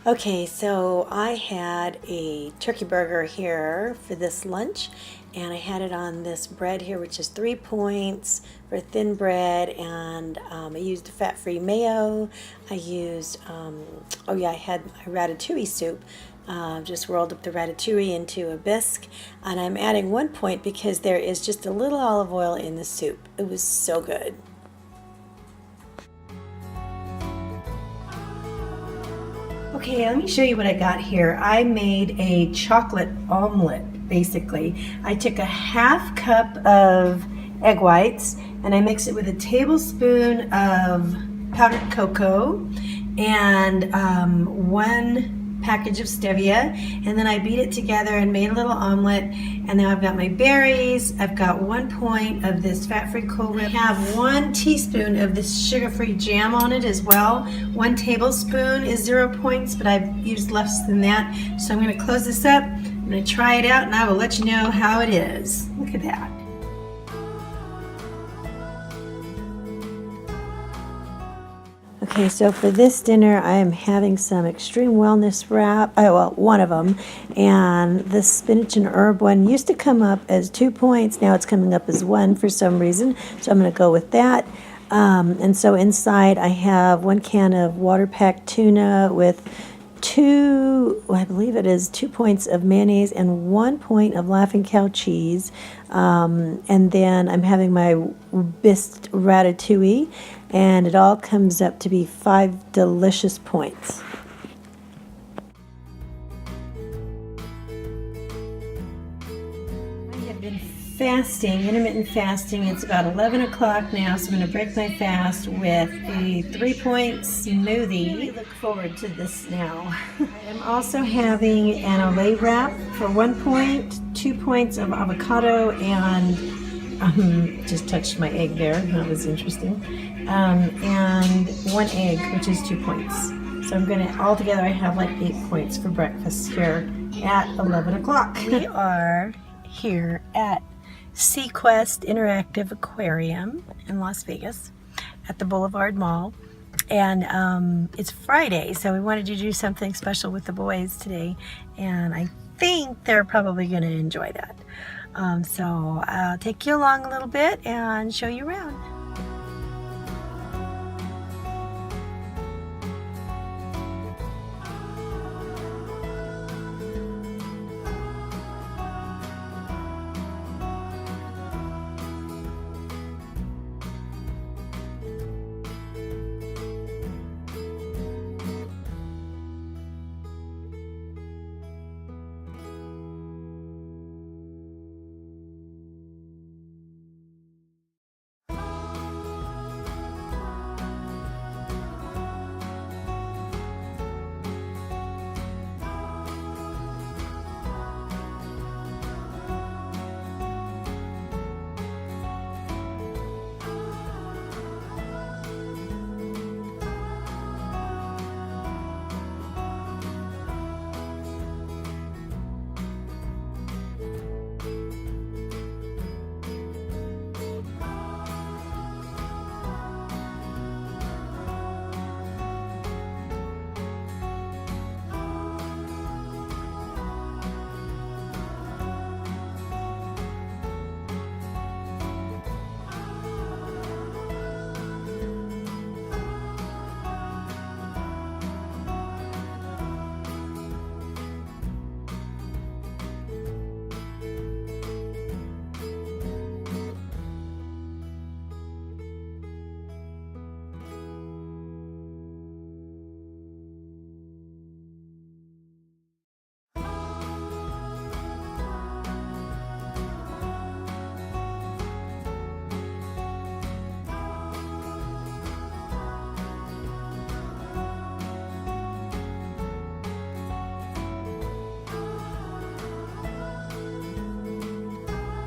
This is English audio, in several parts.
Okay, so I had a turkey burger here for this lunch, and I had it on this bread here, which is 3 points for thin bread, and I used fat-free mayo. I used, oh yeah, I had a ratatouille soup. Just rolled up the ratatouille into a bisque, and I'm adding 1 point because there is just a little olive oil in the soup. It was so good. Okay, let me show you what I got here. I made a chocolate omelet, basically. I took a half cup of egg whites and I mixed it with a tablespoon of powdered cocoa and 1 package of stevia, and then I beat it together and made a little omelet. And now I've got my berries, I've got 1 point of this fat-free Cool Whip, I have 1 teaspoon of this sugar-free jam on it as well. 1 tablespoon is 0 points, but I've used less than that. So I'm going to close this up, I'm going to try it out, and I will let you know how it is. Look at that. Okay, so for this dinner, I am having some extreme wellness wrap. Oh, well, one of them. And the spinach and herb one used to come up as 2 points. Now it's coming up as 1 for some reason. So I'm going to go with that. And so inside I have 1 can of water-packed tuna with I believe it is 2 points of mayonnaise and 1 point of Laughing Cow cheese. And then I'm having my bisque ratatouille, and it all comes up to be 5 delicious points. I have been fasting, intermittent fasting. It's about 11 o'clock now, so I'm going to break my fast with a 3-point smoothie. I look forward to this now. I am also having an Olay wrap for 1 point, 2 points of avocado, and just touched my egg there. That was interesting. And 1 egg, which is 2 points. So I'm going to, altogether I have like 8 points for breakfast here at 11 o'clock. We are here at SeaQuest Interactive Aquarium in Las Vegas at the Boulevard Mall. And it's Friday, so we wanted to do something special with the boys today. And I think they're probably going to enjoy that. So I'll take you along a little bit and show you around.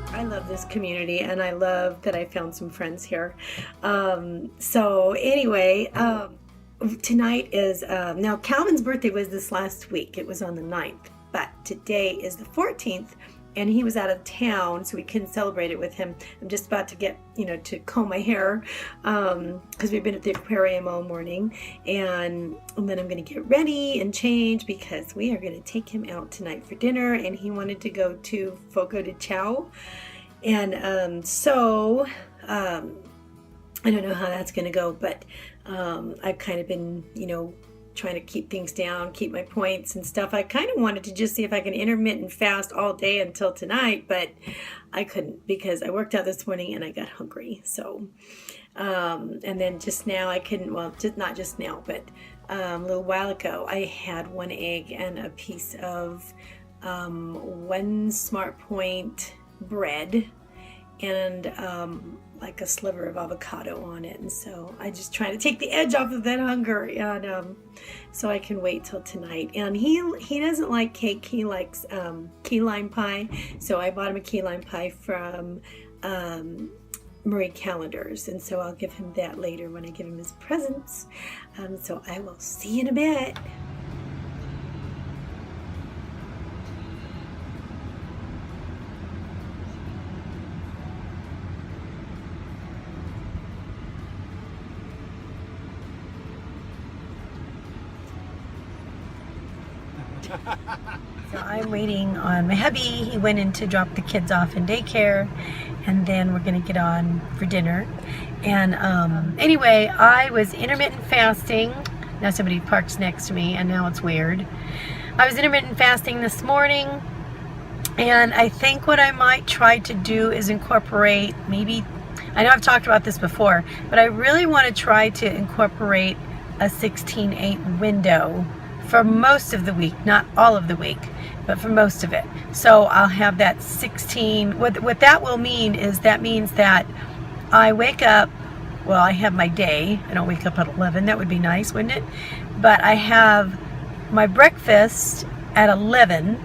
I love this community, and I love that I found some friends here. So anyway, tonight is, now Calvin's birthday was this last week. It was on the 9th, but today is the 14th, and he was out of town, so we couldn't celebrate it with him. I'm just about to get, to comb my hair, because we've been at the aquarium all morning, and then I'm going to get ready and change because we are going to take him out tonight for dinner, and he wanted to go to Fogo de Chao, and so I don't know how that's going to go, but I've kind of been, trying to keep things down, keep my points and stuff. I kind of wanted to just see if I can intermittent fast all day until tonight, but I couldn't because I worked out this morning and I got hungry. So, and then just now I couldn't, well, not just now, but a little while ago, I had 1 egg and a piece of 1 Smart Point bread and like a sliver of avocado on it, and so I just try to take the edge off of that hunger, and so I can wait till tonight. And he doesn't like cake, he likes key lime pie, so I bought him a key lime pie from Marie Callender's, and so I'll give him that later when I give him his presents. So I will see you in a bit. So I'm waiting on my hubby. He went in to drop the kids off in daycare, and then we're gonna get on for dinner. And anyway, I was intermittent fasting. Now somebody parks next to me, and now it's weird. I was intermittent fasting this morning, and I think what I might try to do is incorporate, maybe, I know I've talked about this before, but I really want to try to incorporate a 16/8 window for most of the week, not all of the week, but for most of it. So I'll have that 16, what that will mean is that means that I wake up, well, I have my day, I don't wake up at 11, that would be nice, wouldn't it? But I have my breakfast at 11,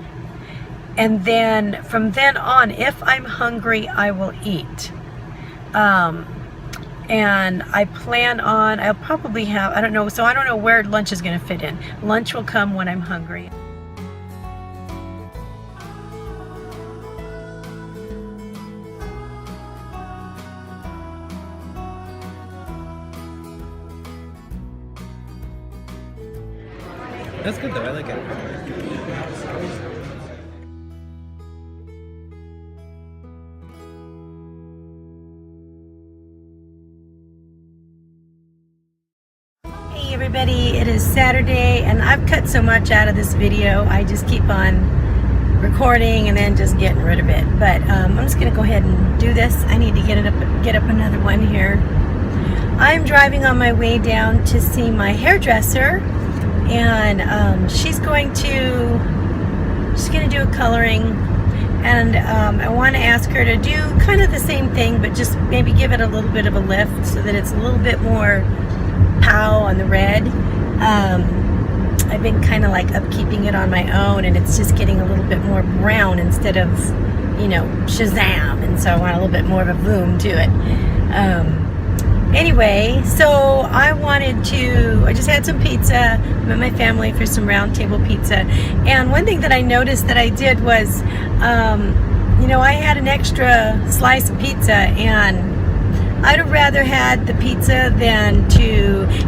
and then from then on, if I'm hungry, I will eat. And I plan on, I'll probably have, I don't know, so I don't know where lunch is going to fit in. Lunch will come when I'm hungry. That's good though, I like it. Everybody, it is Saturday, and I've cut so much out of this video. I just keep on recording and then just getting rid of it. But I'm just gonna go ahead and do this. I need to get up another one here. I'm driving on my way down to see my hairdresser, and she's gonna do a coloring, and I want to ask her to do kind of the same thing, but just maybe give it a little bit of a lift so that it's a little bit more pow on the red. I've been kind of like upkeeping it on my own, and it's just getting a little bit more brown instead of, Shazam, and so I want a little bit more of a boom to it. Anyway, so I just had some pizza, met my family for some round table pizza, and one thing that I noticed that I did was, I had an extra slice of pizza, and I'd have rather had the pizza than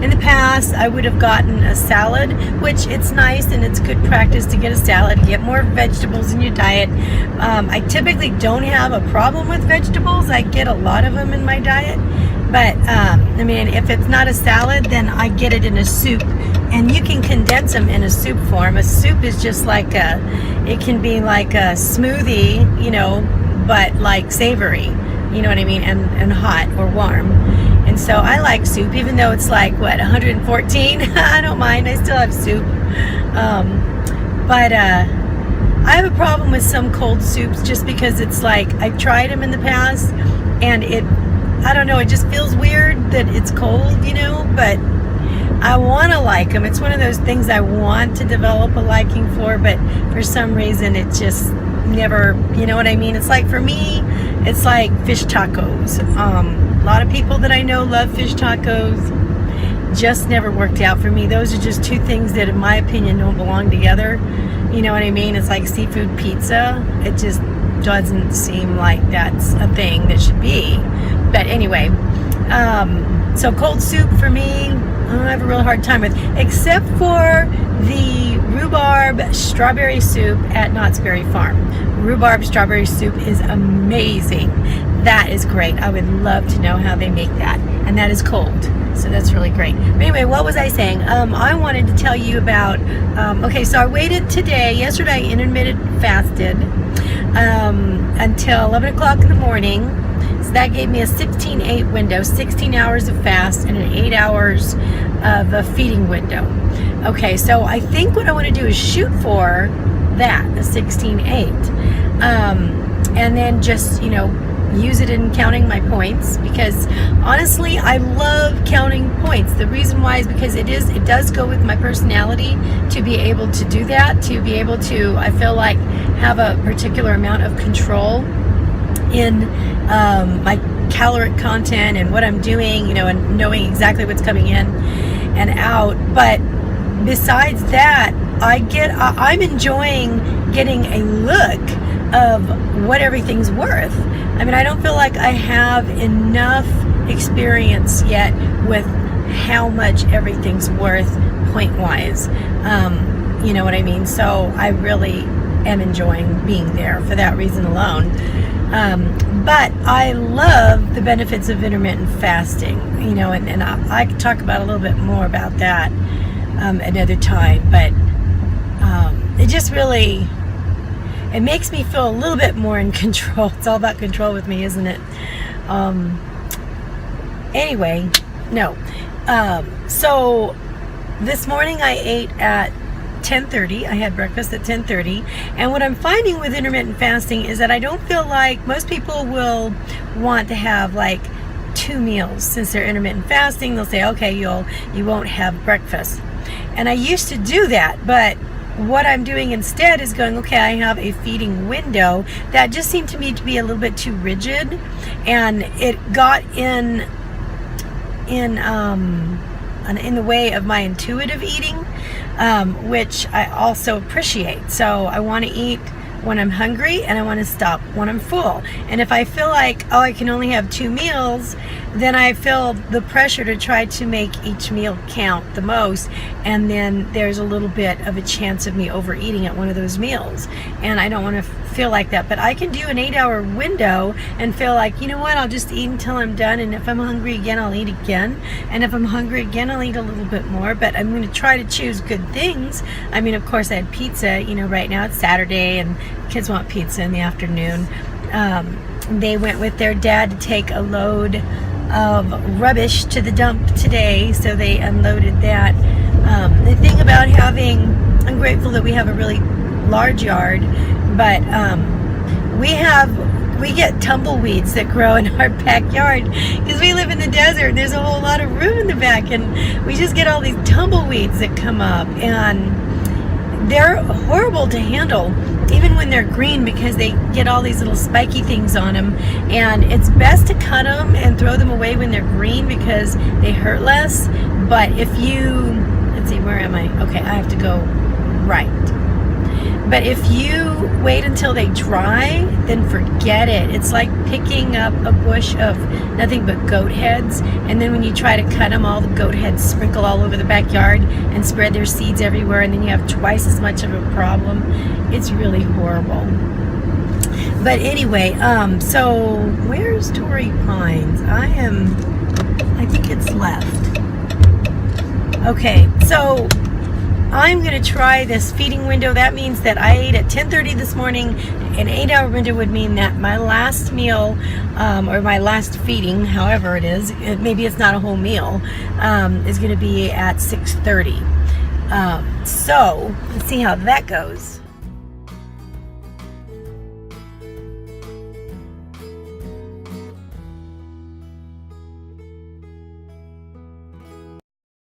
in the past, I would have gotten a salad, which it's nice and it's good practice to get a salad, get more vegetables in your diet. I typically don't have a problem with vegetables. I get a lot of them in my diet, but if it's not a salad, then I get it in a soup, and you can condense them in a soup form. A soup is just like it can be like a smoothie, but like savory. You know what I mean, and hot or warm. And so I like soup, even though it's like, 114? I don't mind, I still have soup. But I have a problem with some cold soups just because it's like, I've tried them in the past, and I don't know, it just feels weird that it's cold, but I want to like them. It's one of those things I want to develop a liking for, but for some reason it just never, you know what I mean? It's like, for me, it's like fish tacos. A lot of people that I know love fish tacos. Just never worked out for me. Those are just two things that, in my opinion, don't belong together. You know what I mean? It's like seafood pizza. doesn't seem like that's a thing that should be. But anyway, so cold soup for me, I have a real hard time with, except for the rhubarb strawberry soup at Knott's Berry Farm. Rhubarb strawberry soup is amazing. That is great. I would love to know how they make that. And that is cold. So that's really great. But anyway, what was I saying? I wanted to tell you about, okay, so I waited yesterday I intermittent fasted until 11 o'clock in the morning. So that gave me a 16-8 window, 16 hours of fast and an 8 hours of a feeding window. Okay, so I think what I want to do is shoot for that, a 16-8. And then just, you know, use it in counting my points, because honestly I love counting points. The reason why is because it does go with my personality to be able to do that, to be able to, I feel like, have a particular amount of control in my caloric content and what I'm doing, you know, and knowing exactly what's coming in and out. But besides that, I'm enjoying getting a look of what everything's worth. I mean, I don't feel like I have enough experience yet with how much everything's worth point-wise. You know what I mean? So I really am enjoying being there for that reason alone. But I love the benefits of intermittent fasting, you know, and I could talk about a little bit more about that another time. But it just really, it makes me feel a little bit more in control. It's all about control with me, isn't it? Anyway, no. So this morning I ate at 10:30. I had breakfast at 10:30. And what I'm finding with intermittent fasting is that I don't feel like most people will want to have like 2 meals. Since they're intermittent fasting, they'll say, okay, you won't have breakfast. And I used to do that, but what I'm doing instead is going, okay, I have a feeding window. That just seemed to me to be a little bit too rigid, and it got in the way of my intuitive eating, which I also appreciate. So I want to eat when I'm hungry, and I want to stop when I'm full. And if I feel like, oh, I can only have 2 meals, then I feel the pressure to try to make each meal count the most, and then there's a little bit of a chance of me overeating at one of those meals, and I don't want to feel like that. But I can do an 8-hour window and feel like, you know what, I'll just eat until I'm done, and if I'm hungry again, I'll eat again, and if I'm hungry again, I'll eat a little bit more. But I'm going to try to choose good things. I mean, of course, I had pizza, you know, right now it's Saturday and kids want pizza in the afternoon. They went with their dad to take a load of rubbish to the dump today, so they unloaded that. The thing about I'm grateful that we have a really large yard, but we get tumbleweeds that grow in our backyard because we live in the desert. There's a whole lot of room in the back, and we just get all these tumbleweeds that come up, and they're horrible to handle even when they're green, because they get all these little spiky things on them, and it's best to cut them and throw them away when they're green because they hurt less. But if you, let's see, where am I? Okay, I have to go right. But if you wait until they dry, then forget it. It's like picking up a bush of nothing but goat heads, and then when you try to cut them, all the goat heads sprinkle all over the backyard and spread their seeds everywhere, and then you have twice as much of a problem. It's really horrible. But anyway, so where's Torrey Pines? I think it's left. Okay, so I'm going to try this feeding window. That means that I ate at 10:30 this morning. An 8-hour window would mean that my last meal, or my last feeding, however it is, maybe it's not a whole meal, is going to be at 6:30. So let's see how that goes.